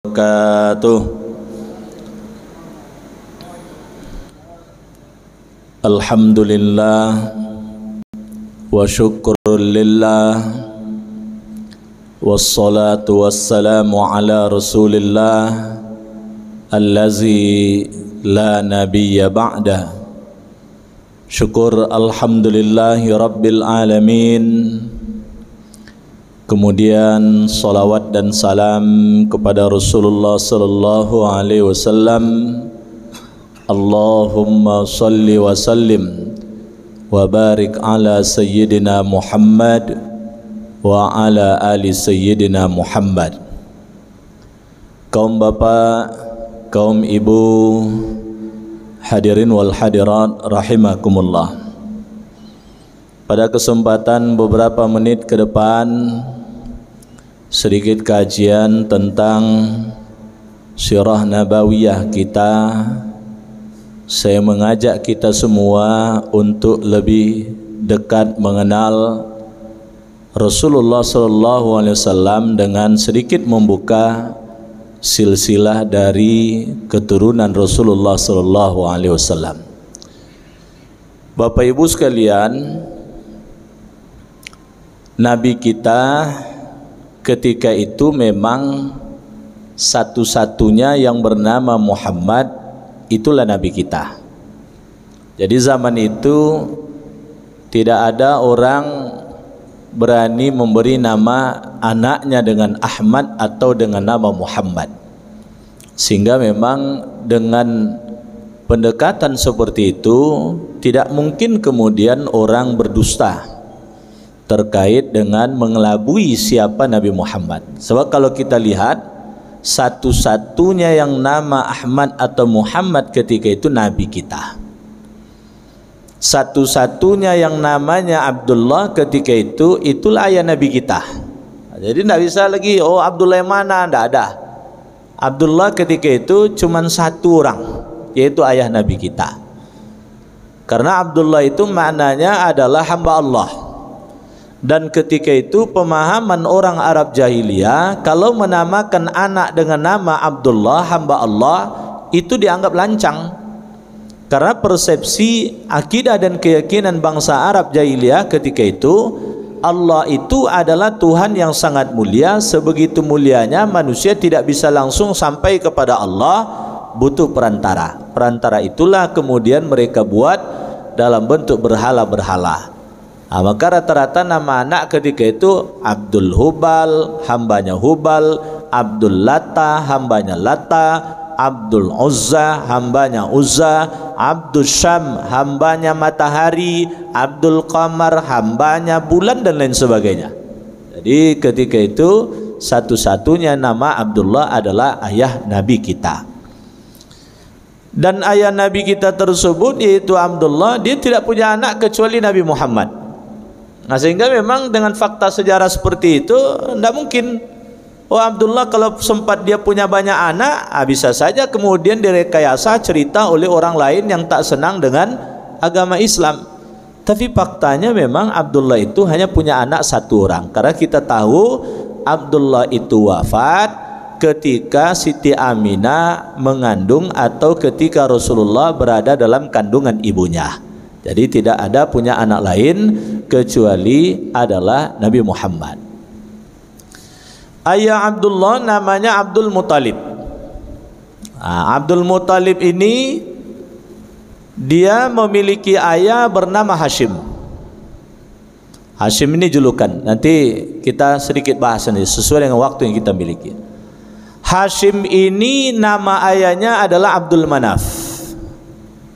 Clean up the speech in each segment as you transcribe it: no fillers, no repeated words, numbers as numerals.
wabarakatuh. Alhamdulillah wa syukrulillah wassalatu wassalamu ala rasulillah allazi la nabiyya ba'dah. Syukur alhamdulillahi rabbil alamin. Kemudian salawat dan salam kepada Rasulullah sallallahu alaihi wasallam. Allahumma salli wa sallim wa barik ala sayyidina Muhammad wa ala ali sayyidina Muhammad. Kaum bapak, kaum ibu, hadirin wal hadirat rahimakumullah. Pada kesempatan beberapa menit ke depan, sedikit kajian tentang sirah nabawiyah kita. Saya mengajak kita semua untuk lebih dekat mengenal Rasulullah sallallahu alaihi wasallam dengan sedikit membuka silsilah dari keturunan Rasulullah sallallahu alaihi wasallam. Bapak Ibu sekalian, Nabi kita ketika itu memang satu-satunya yang bernama Muhammad, itulah Nabi kita. Jadi zaman itu tidak ada orang berani memberi nama anaknya dengan Ahmad atau dengan nama Muhammad. Sehingga memang dengan pendekatan seperti itu tidak mungkin kemudian orang berdusta terkait dengan mengelabui siapa Nabi Muhammad. Sebab kalau kita lihat, satu-satunya yang nama Ahmad atau Muhammad ketika itu Nabi kita. Satu-satunya yang namanya Abdullah ketika itu, itulah ayah Nabi kita. Jadi tidak bisa lagi, oh Abdullah yang mana, tidak ada. Abdullah ketika itu cuma satu orang, yaitu ayah Nabi kita. Karena Abdullah itu maknanya adalah hamba Allah. Dan ketika itu pemahaman orang Arab jahiliyah, kalau menamakan anak dengan nama Abdullah, hamba Allah, itu dianggap lancang. Karena persepsi akidah dan keyakinan bangsa Arab jahiliyah ketika itu, Allah itu adalah Tuhan yang sangat mulia. Sebegitu mulianya manusia tidak bisa langsung sampai kepada Allah, butuh perantara. Perantara itulah kemudian mereka buat dalam bentuk berhala-berhala. Nah, maka rata-rata nama anak ketika itu Abdul Hubal, hambanya Hubal, Abdul Lata, hambanya Lata, Abdul Uzza, hambanya Uzza, Abdul Syam, hambanya matahari, Abdul Qamar, hambanya bulan, dan lain sebagainya. Jadi ketika itu satu-satunya nama Abdullah adalah ayah Nabi kita. Dan ayah Nabi kita tersebut yaitu Abdullah, dia tidak punya anak kecuali Nabi Muhammad. Nah, sehingga memang dengan fakta sejarah seperti itu tidak mungkin, oh Abdullah kalau sempat dia punya banyak anak, bisa saja kemudian direkayasa cerita oleh orang lain yang tak senang dengan agama Islam. Tapi faktanya memang Abdullah itu hanya punya anak satu orang. Karena kita tahu Abdullah itu wafat ketika Siti Aminah mengandung atau ketika Rasulullah berada dalam kandungan ibunya. Jadi tidak ada punya anak lain kecuali adalah Nabi Muhammad. Ayah Abdullah namanya Abdul Muttalib. Abdul Muttalib ini dia memiliki ayah bernama Hashim. Hashim ini julukan. Nanti kita sedikit bahas ini sesuai dengan waktu yang kita miliki. Hashim ini nama ayahnya adalah Abdul Manaf.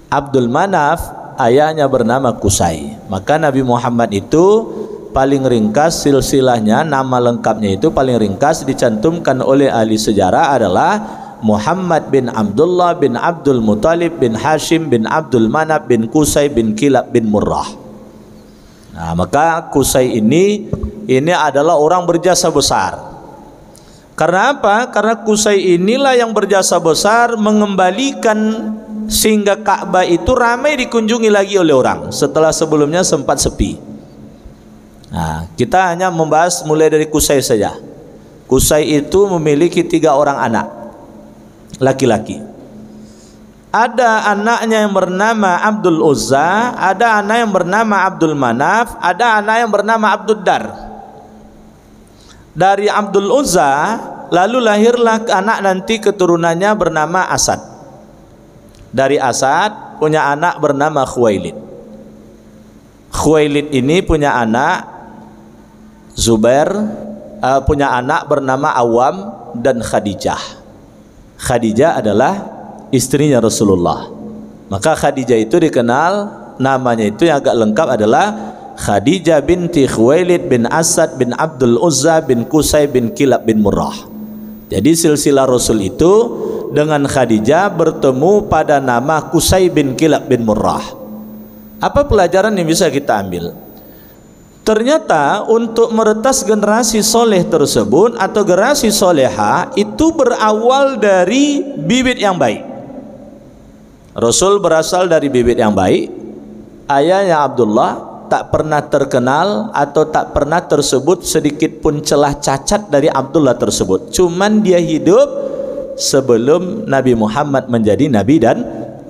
Abdul Manaf ayahnya bernama Qusay. Maka Nabi Muhammad itu paling ringkas silsilahnya, nama lengkapnya itu paling ringkas dicantumkan oleh ahli sejarah adalah Muhammad bin Abdullah bin Abdul Muttalib bin Hashim bin Abdul Manaf bin Qusay bin Kilab bin Murrah. Nah, maka Qusay ini adalah orang berjasa besar. Karena apa? Karena Qusay inilah yang berjasa besar mengembalikan sehingga Ka'bah itu ramai dikunjungi lagi oleh orang setelah sebelumnya sempat sepi. Nah, kita hanya membahas mulai dari Qusay saja. Qusay itu memiliki 3 orang anak. laki-laki. Ada anaknya yang bernama Abdul Uzza, ada anak yang bernama Abdul Manaf, ada anak yang bernama Abdul Dar. Dari Abdul Uzza lalu lahirlah anak nanti keturunannya bernama Asad. Dari Asad punya anak bernama Khuwailid. Khuwailid ini punya anak Zubair, punya anak bernama Awam dan Khadijah. Khadijah adalah istrinya Rasulullah. Maka Khadijah itu dikenal namanya itu yang agak lengkap adalah Khadijah binti Khuwailid bin Asad bin Abdul Uzza bin Qusay bin Kilab bin Murrah. Jadi silsilah Rasul itu dengan Khadijah bertemu pada nama Qusay bin Kilab bin Murrah. Apa pelajaran yang bisa kita ambil? Ternyata untuk meretas generasi soleh tersebut atau generasi soleha itu berawal dari bibit yang baik. Rasul berasal dari bibit yang baik. Ayahnya Abdullah tak pernah terkenal atau tak pernah tersebut sedikit pun celah cacat dari Abdullah tersebut. Cuman dia hidup sebelum Nabi Muhammad menjadi Nabi dan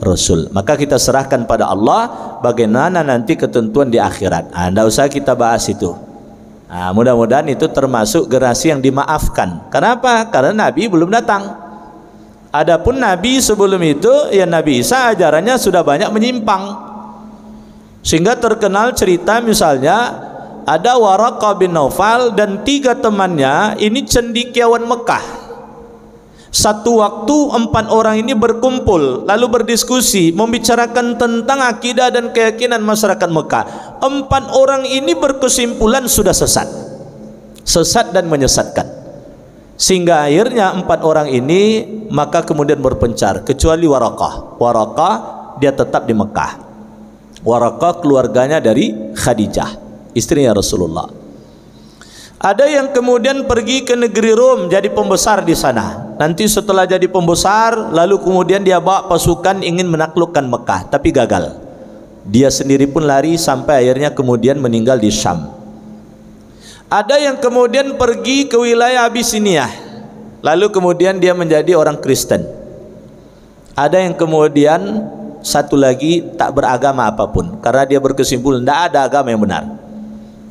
Rasul. Maka kita serahkan pada Allah bagaimana nanti ketentuan di akhirat. Tidak usah kita bahas itu. Mudah-mudahan itu termasuk generasi yang dimaafkan. Kenapa? Karena Nabi belum datang. Adapun Nabi sebelum itu, ya Nabi Isa ajarannya sudah banyak menyimpang. Sehingga terkenal cerita misalnya ada Waraqah bin Naufal dan 3 temannya ini cendekiawan Mekah. Satu waktu 4 orang ini berkumpul lalu berdiskusi membicarakan tentang akidah dan keyakinan masyarakat Mekah. 4 orang ini berkesimpulan sudah sesat dan menyesatkan. Sehingga akhirnya 4 orang ini maka kemudian berpencar kecuali Waraqah. Waraqah dia tetap di Mekah. Waraqah keluarganya dari Khadijah, istrinya Rasulullah. Ada yang kemudian pergi ke negeri Rom jadi pembesar di sana. Nanti setelah jadi pembesar lalu kemudian dia bawa pasukan ingin menaklukkan Mekah tapi gagal. Dia sendiri pun lari sampai akhirnya kemudian meninggal di Syam. Ada yang kemudian pergi ke wilayah Abyssinia. Lalu kemudian dia menjadi orang Kristen. Ada yang kemudian satu lagi tak beragama apapun karena dia berkesimpulan tidak ada agama yang benar.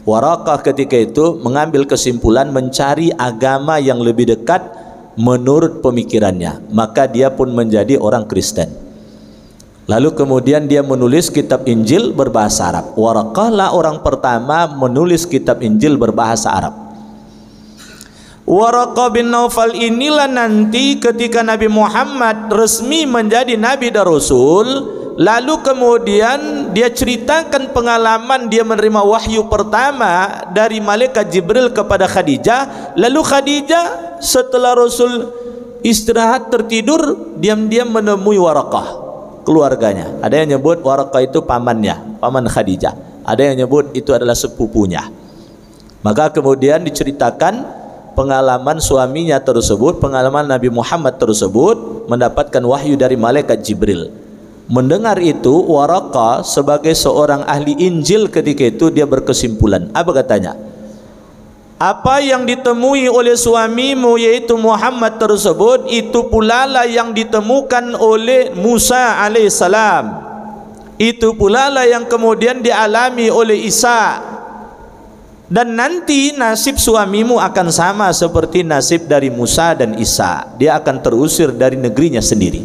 Waraqah ketika itu mengambil kesimpulan mencari agama yang lebih dekat menurut pemikirannya, maka dia pun menjadi orang Kristen. Lalu kemudian dia menulis kitab Injil berbahasa Arab. Waraqah lah orang pertama menulis kitab Injil berbahasa Arab. Waraqah bin Naufal inilah nanti ketika Nabi Muhammad resmi menjadi Nabi dan Rasul, lalu kemudian dia ceritakan pengalaman dia menerima wahyu pertama dari malaikat Jibril kepada Khadijah. Lalu Khadijah setelah Rasul istirahat tertidur, diam-diam menemui Waraqah, keluarganya. Ada yang nyebut Waraqah itu pamannya, paman Khadijah. Ada yang nyebut itu adalah sepupunya. Maka kemudian diceritakan pengalaman suaminya tersebut, pengalaman Nabi Muhammad tersebut mendapatkan wahyu dari malaikat Jibril. Mendengar itu Waraqah sebagai seorang ahli Injil ketika itu dia berkesimpulan. Apa katanya? Apa yang ditemui oleh suamimu yaitu Muhammad tersebut itu pula lah yang ditemukan oleh Musa alaihissalam. Itu pula lah yang kemudian dialami oleh Isa. Dan nanti nasib suamimu akan sama seperti nasib dari Musa dan Isa. Dia akan terusir dari negerinya sendiri.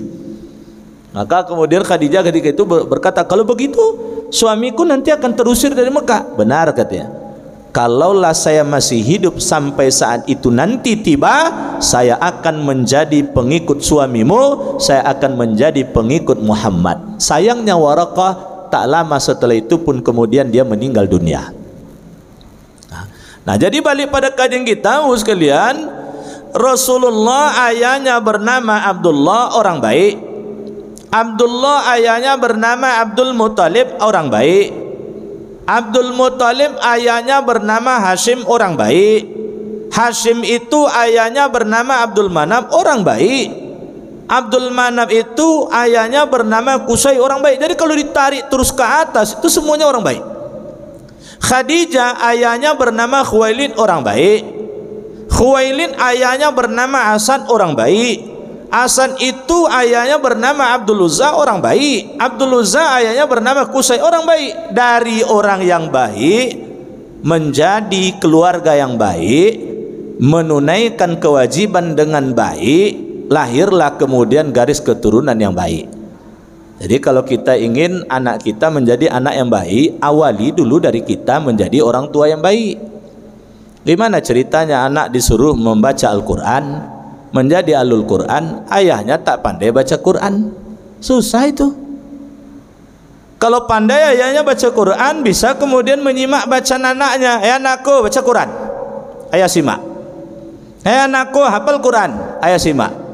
Maka kemudian Khadijah ketika itu berkata, kalau begitu suamiku nanti akan terusir dari Mekah. Benar katanya. Kalaulah saya masih hidup sampai saat itu nanti tiba, saya akan menjadi pengikut suamimu, saya akan menjadi pengikut Muhammad. Sayangnya Waraqah tak lama setelah itu pun kemudian dia meninggal dunia. Nah, jadi balik pada kajian kita sekalian, Rasulullah ayahnya bernama Abdullah, orang baik. Abdullah ayahnya bernama Abdul Muttalib, orang baik. Abdul Muttalib ayahnya bernama Hashim, orang baik. Hashim itu ayahnya bernama Abdul Manaf, orang baik. Abdul Manaf itu ayahnya bernama Qusay, orang baik. Jadi kalau ditarik terus ke atas itu semuanya orang baik. Khadijah ayahnya bernama Khuwailid, orang baik. Khuwailid ayahnya bernama Asad, orang baik. Hasan itu ayahnya bernama Abdul Uzza, orang baik. Abdul Uzza ayahnya bernama Qusay, orang baik. Dari orang yang baik menjadi keluarga yang baik, menunaikan kewajiban dengan baik, lahirlah kemudian garis keturunan yang baik. Jadi kalau kita ingin anak kita menjadi anak yang baik, awali dulu dari kita menjadi orang tua yang baik. Gimana ceritanya anak disuruh membaca Al-Quran, menjadi alul Quran, ayahnya tak pandai baca Quran? Susah itu. Kalau pandai ayahnya baca Quran, bisa kemudian menyimak bacaan anaknya. Anakku baca Quran, ayah simak. Anakku hafal Quran, ayah simak.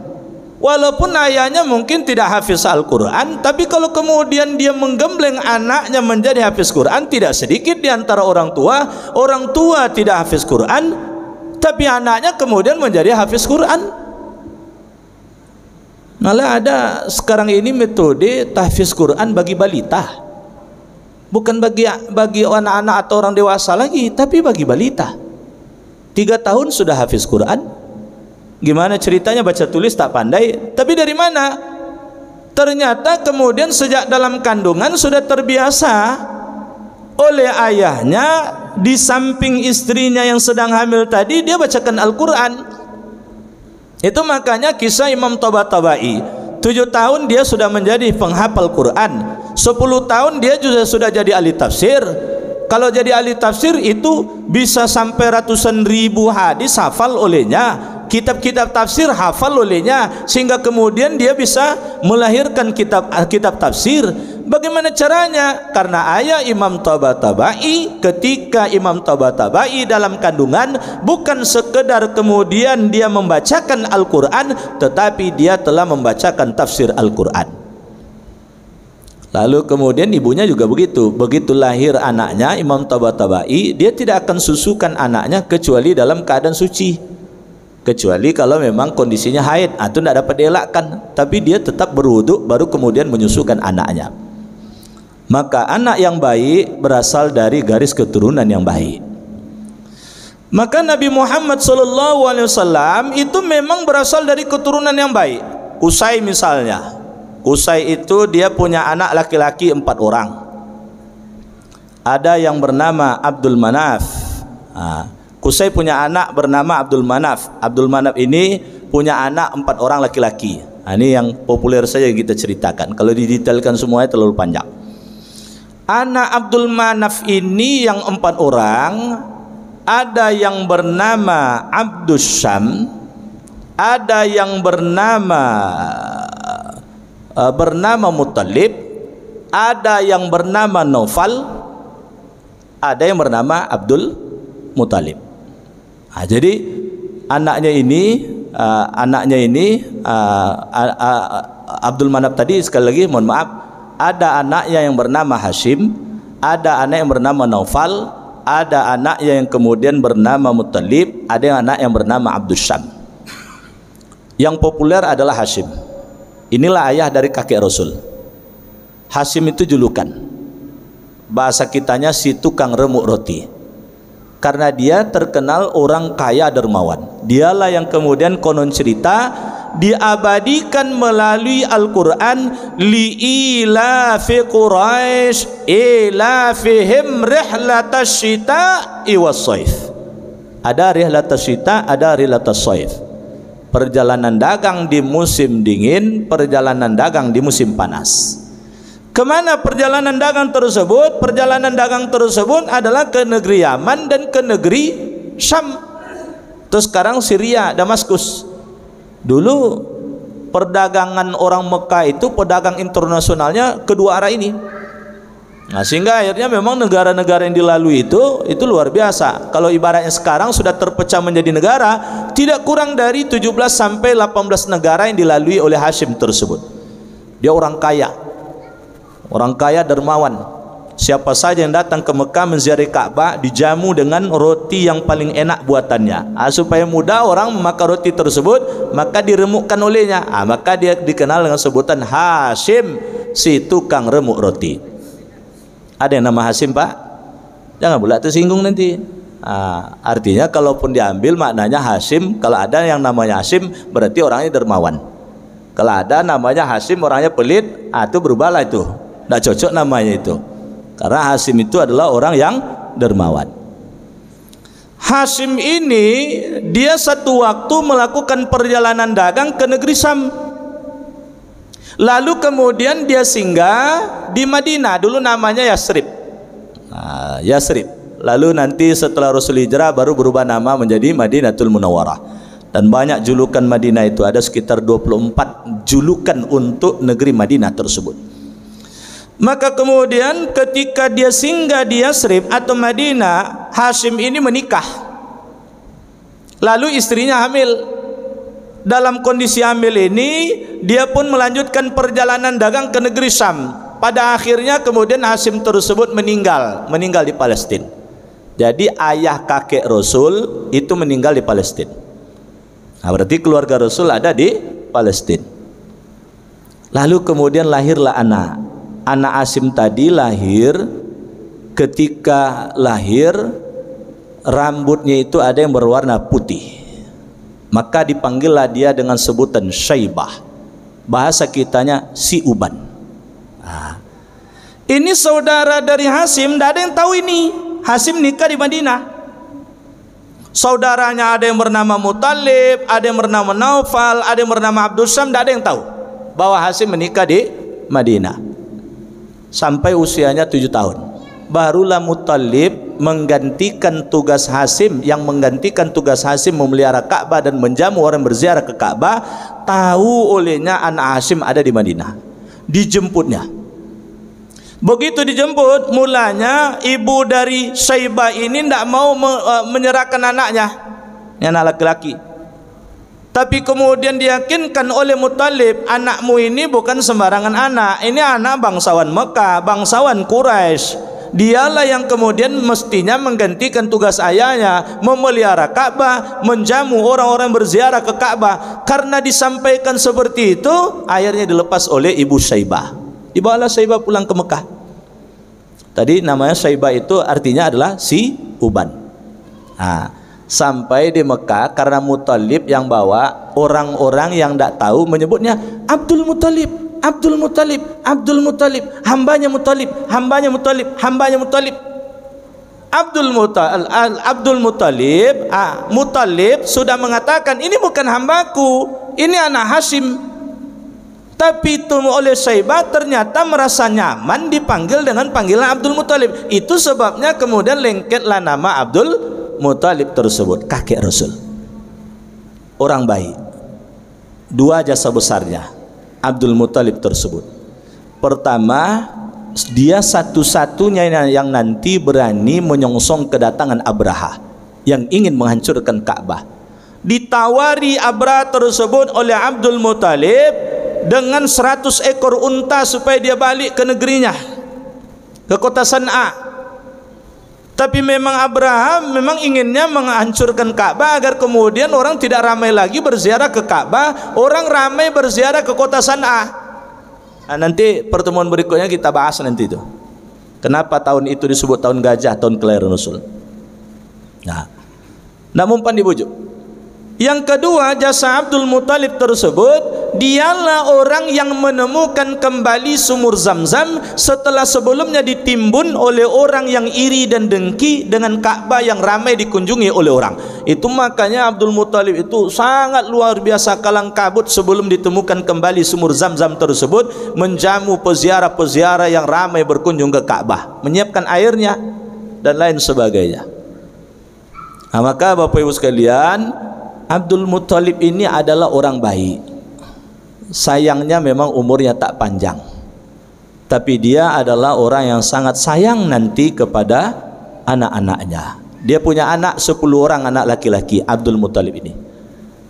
Walaupun ayahnya mungkin tidak hafiz Al-Quran, tapi kalau kemudian dia menggembleng anaknya menjadi hafiz Quran, tidak sedikit di antara orang tua tidak hafiz Quran, tapi anaknya kemudian menjadi hafiz Quran. Malah ada sekarang ini metode tahfiz Quran bagi balita, bukan bagi anak-anak atau orang dewasa lagi, tapi bagi balita. 3 tahun sudah hafiz Quran. Gimana ceritanya, baca tulis tak pandai, tapi dari mana? Ternyata kemudian sejak dalam kandungan sudah terbiasa oleh ayahnya, di samping istrinya yang sedang hamil tadi dia bacakan Al-Quran. Itu makanya kisah Imam Tabatabai, 7 tahun dia sudah menjadi penghafal Quran, 10 tahun dia juga sudah jadi ahli tafsir. Kalau jadi ahli tafsir itu bisa sampai ratusan ribu hadis hafal olehnya, kitab-kitab tafsir hafal olehnya, sehingga kemudian dia bisa melahirkan kitab tafsir. Bagaimana caranya? Karena ayah Imam Tabatabai, ketika Imam Tabatabai dalam kandungan, bukan sekedar kemudian dia membacakan Al-Quran, tetapi dia telah membacakan tafsir Al-Quran. Lalu kemudian ibunya juga begitu. Begitu lahir anaknya Imam Tabatabai, dia tidak akan susukan anaknya kecuali dalam keadaan suci, kecuali kalau memang kondisinya haid, itu tidak dapat dielakkan, tapi dia tetap berwudu baru kemudian menyusukan anaknya. Maka anak yang baik berasal dari garis keturunan yang baik. Maka Nabi Muhammad SAW itu memang berasal dari keturunan yang baik. Qusay misalnya, Qusay itu dia punya anak laki-laki 4 orang. Ada yang bernama Abdul Manaf. Qusay punya anak bernama Abdul Manaf. Abdul Manaf ini punya anak 4 orang laki-laki. Ini yang populer saja yang kita ceritakan. Kalau didetailkan semuanya terlalu panjang. Anak Abdul Manaf ini yang 4 orang, ada yang bernama Abdus Syam, ada yang bernama Muttalib, ada yang bernama Naufal, ada yang bernama Abdul Muttalib. Jadi anaknya ini Abdul Manaf tadi, sekali lagi mohon maaf, ada anaknya yang bernama Hashim, ada anak yang bernama Naufal, ada anaknya yang kemudian bernama Muttalib, ada anak yang bernama Abdus Syam. Yang populer adalah Hashim. Inilah ayah dari kakek Rasul. Hashim itu julukan, bahasa kitanya si tukang remuk roti, karena dia terkenal orang kaya dermawan. Dialah yang kemudian konon cerita diabadikan melalui Al-Quran, li'ilafi Quraisy ilafihim rihlatas syita'i was-shaif. Ada rihlatas syita', ada rihlatas shaif. Perjalanan dagang di musim dingin, perjalanan dagang di musim panas. Kemana perjalanan dagang tersebut? Perjalanan dagang tersebut adalah ke negeri Yaman dan ke negeri Syam. Terus sekarang Syria, Damaskus. Dulu perdagangan orang Mekah itu, pedagang internasionalnya kedua arah ini. Sehingga akhirnya memang negara-negara yang dilalui itu luar biasa. Kalau ibaratnya sekarang sudah terpecah menjadi negara, tidak kurang dari 17 sampai 18 negara yang dilalui oleh Hashim tersebut. Dia orang kaya dermawan. Siapa saja yang datang ke Mekah menziarahi Ka'bah dijamu dengan roti yang paling enak buatannya. Supaya mudah orang memakan roti tersebut, maka diremukkan olehnya. Maka dia dikenal dengan sebutan Hashim, si tukang remuk roti. Ada yang nama Hashim, Pak? Jangan pula tersinggung nanti. Artinya kalaupun diambil maknanya Hashim, kalau ada yang namanya Hashim berarti orangnya dermawan. Kalau ada namanya Hasim orangnya pelit, itu berubahlah itu, tidak cocok namanya itu, karena Hasim itu adalah orang yang dermawan. Hasim ini dia satu waktu melakukan perjalanan dagang ke negeri Syam. Lalu kemudian dia singgah di Madinah, dulu namanya Yasrib. Yasrib. Lalu nanti setelah Rasul hijrah baru berubah nama menjadi Madinatul Munawwarah. Dan banyak julukan Madinah itu, ada sekitar 24 julukan untuk negeri Madinah tersebut. Maka kemudian ketika dia singgah di Yasrib atau Madinah, Hasim ini menikah. Lalu istrinya hamil. Dalam kondisi hamil ini, dia pun melanjutkan perjalanan dagang ke negeri Syam. Pada akhirnya kemudian Hasim tersebut meninggal di Palestina. Jadi ayah kakek Rasul itu meninggal di Palestina. Berarti keluarga Rasul ada di Palestina. Lalu kemudian lahirlah anak. Anak Hasim tadi lahir, ketika lahir rambutnya itu ada yang berwarna putih. Maka dipanggillah dia dengan sebutan Syaibah. Bahasa kitanya si uban. Ini saudara dari Hasim, tidak ada yang tahu ini. Hasim nikah di Madinah. Saudaranya ada yang bernama Muttalib, ada yang bernama Naufal, ada yang bernama Abdul Syam, tidak ada yang tahu bahwa Hasim menikah di Madinah. Sampai usianya 7 tahun. Barulah Muttalib menggantikan tugas Hasim, yang menggantikan tugas Hasim memelihara Ka'bah dan menjamu orang berziarah ke Ka'bah. Tahu olehnya anak Hasim ada di Madinah, dijemputnya. Begitu dijemput, mulanya ibu dari Syaibah ini tidak mau menyerahkan anaknya, ini anak laki-laki. Tapi kemudian diyakinkan oleh Muttalib, anakmu ini bukan sembarangan anak, ini anak bangsawan Mekah, bangsawan Quraisy. Dialah yang kemudian mestinya menggantikan tugas ayahnya, memelihara Ka'bah, menjamu orang-orang berziarah ke Ka'bah. Karena disampaikan seperti itu, akhirnya dilepas oleh ibu Syaibah. Dibawalah Syaibah pulang ke Mekah. Tadi namanya Syaibah itu artinya adalah si uban. Sampai di Mekah, karena Muttalib yang bawa, orang-orang yang tidak tahu menyebutnya Abdul Muttalib, Abdul Muttalib, Abdul Muttalib, hambanya Muttalib, hambanya Muttalib, hambanya Muttalib. Abdul Muttalib, Muttalib sudah mengatakan, ini bukan hambaku, ini anak Hasim. Tapi itu oleh Syaibah ternyata merasa nyaman dipanggil dengan panggilan Abdul Muttalib. Itu sebabnya kemudian lengketlah nama Abdul Muttalib tersebut, kakek Rasul. Orang baik. Dua jasa besarnya Abdul Muttalib tersebut. Pertama, dia satu-satunya yang nanti berani menyongsong kedatangan Abraha yang ingin menghancurkan Ka'bah. Ditawari Abraha tersebut oleh Abdul Muttalib dengan 100 ekor unta supaya dia balik ke negerinya, ke kota San'a. Tapi memang Abraham memang inginnya menghancurkan Ka'bah agar kemudian orang tidak ramai lagi berziarah ke Ka'bah, orang ramai berziarah ke kota San'a. Nanti pertemuan berikutnya kita bahas nanti itu. Kenapa tahun itu disebut tahun gajah, tahun kelahiran Rasul. Namun pan dibujuk. Yang kedua, jasa Abdul Muttalib tersebut, dialah orang yang menemukan kembali sumur Zamzam setelah sebelumnya ditimbun oleh orang yang iri dan dengki dengan Ka'bah yang ramai dikunjungi oleh orang. Itu makanya Abdul Muttalib itu sangat luar biasa kalang kabut sebelum ditemukan kembali sumur Zamzam tersebut, menjamu peziarah-peziarah yang ramai berkunjung ke Ka'bah, menyiapkan airnya dan lain sebagainya. Maka Bapak Ibu sekalian, Abdul Muttalib ini adalah orang baik. Sayangnya memang umurnya tak panjang, tapi dia adalah orang yang sangat sayang nanti kepada anak-anaknya. Dia punya anak 10 orang anak laki-laki, Abdul Muttalib ini.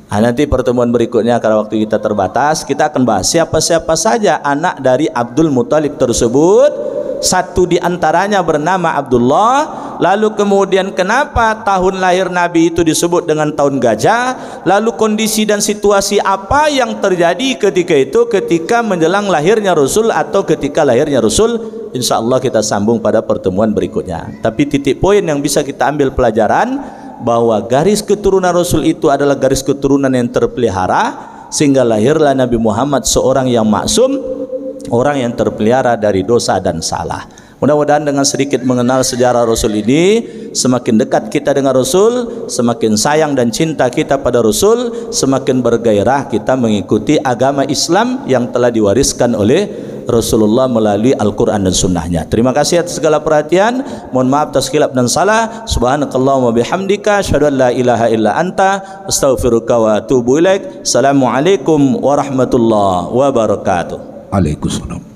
Nanti pertemuan berikutnya karena waktu kita terbatas, kita akan bahas siapa-siapa saja anak dari Abdul Muttalib tersebut. Satu di antaranya bernama Abdullah. Lalu kemudian kenapa tahun lahir Nabi itu disebut dengan tahun gajah? Lalu kondisi dan situasi apa yang terjadi ketika itu, ketika menjelang lahirnya Rasul atau ketika lahirnya Rasul? Insya Allah kita sambung pada pertemuan berikutnya. Tapi titik poin yang bisa kita ambil pelajaran, bahwa garis keturunan Rasul itu adalah garis keturunan yang terpelihara, sehingga lahirlah Nabi Muhammad, seorang yang maksum, orang yang terpelihara dari dosa dan salah. Mudah-mudahan dengan sedikit mengenal sejarah Rasul ini, semakin dekat kita dengan Rasul, semakin sayang dan cinta kita pada Rasul, semakin bergairah kita mengikuti agama Islam yang telah diwariskan oleh Rasulullah melalui Al-Quran dan Sunnahnya. Terima kasih atas segala perhatian. Mohon maaf atas khilaf dan salah. Subhanakallahumma bihamdika, asyhadu an la ilaha illa anta, astaghfiruka wa atubu ilaik. Assalamualaikum warahmatullahi wabarakatuh. Waalaikumsalam.